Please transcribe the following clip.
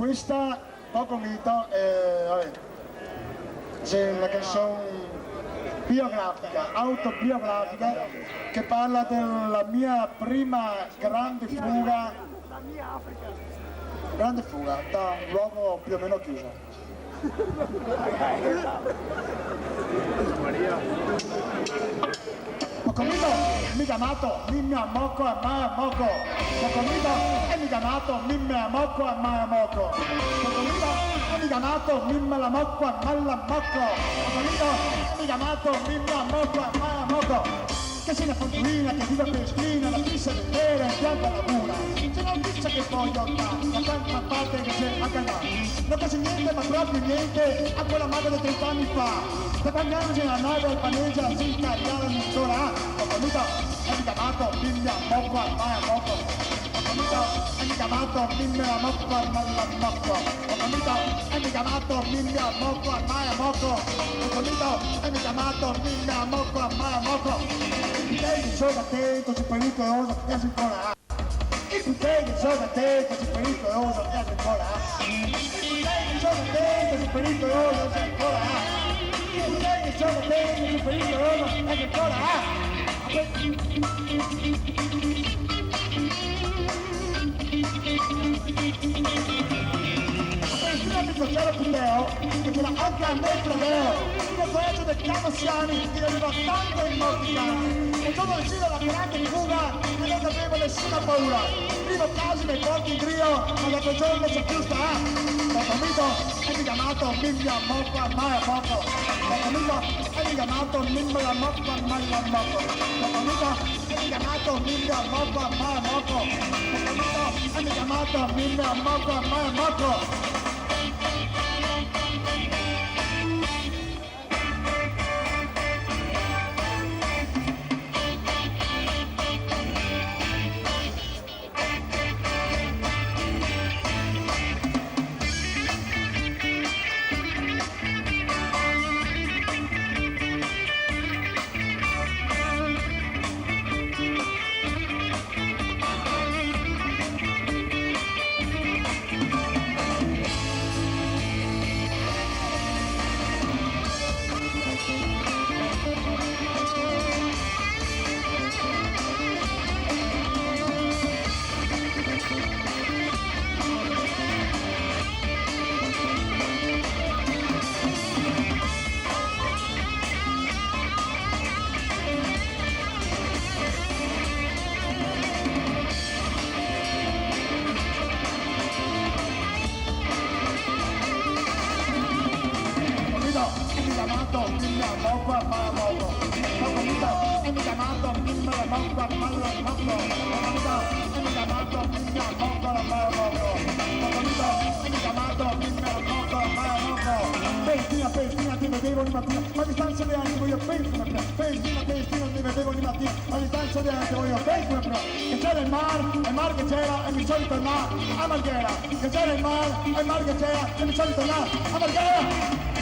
questa poco mito, vabbè, c'è una canzone biografica, autobiografica, che parla della mia prima grande fuga da un luogo più o meno chiuso. Ho comido mi chiamato Mimmi a Mocco e Mai a Mocco. Ho comido e mi chiamato Mimmi a Mocco e Mai a Mocco. Ho comido e mi chiamato Mimmi a Mocco e Mai a Mocco. Ho comido e mi chiamato Mimmi a Mocco e Mai a Mocco. Che c'è una fortuna che vive per spina, la pizza del bere e bianca la luna. C'è una pizza che voglio andare, da tanta parte che c'è a canale. Non c'è niente, ma proprio niente, a quella maga di 30 anni fa. Da quando anni c'è la nave al paneggia, si caricava mezz'ora. Ho comido e mi chiamato Mimmi a Mocco e Mai a Mocco. Ho comido e mi chiamato Mimmi a Mocco e Mai a Mocco. Ho comido e mi chiamato Mimmi a Mocco e Mai a Mocco. Ho comido e mi chiamato Mimmi a Mocco e Mai a Mocco. I piedi sono attento, c'è pericoloso e si ancora. I piedi sono attento, c'è pericoloso e si ancora. I piedi sono attento, c'è pericoloso e si ancora. I piedi sono attento, c'è pericoloso e si ancora. Cielo Puleo, che c'era anche a me Puleo, il collegio del piano Siani, che aveva tanto in molti cani. Un giorno decido la grande fuga e non avevo nessuna paura. Primo caso nei porti in grio, ma da quel giorno c'è più sta. Ho capito e mi chiamato Mimmi a Mocco e Mai a Mocco. Ho capito e mi chiamato Mimmi a Mocco e Mai a Mocco. Ho capito e mi chiamato Mimmi a Mocco e Mai a Mocco. Ho capito e mi chiamato Mimmi a Mocco e Mai a Mocco. Ma distanza di anni voglio pensare Pentina mi vedevo di mattina a distanza di anni voglio pensare che c'era il mar che c'era e mi sono tornato a Marghera che c'era il mar che c'era e mi sono tornato a Marghera.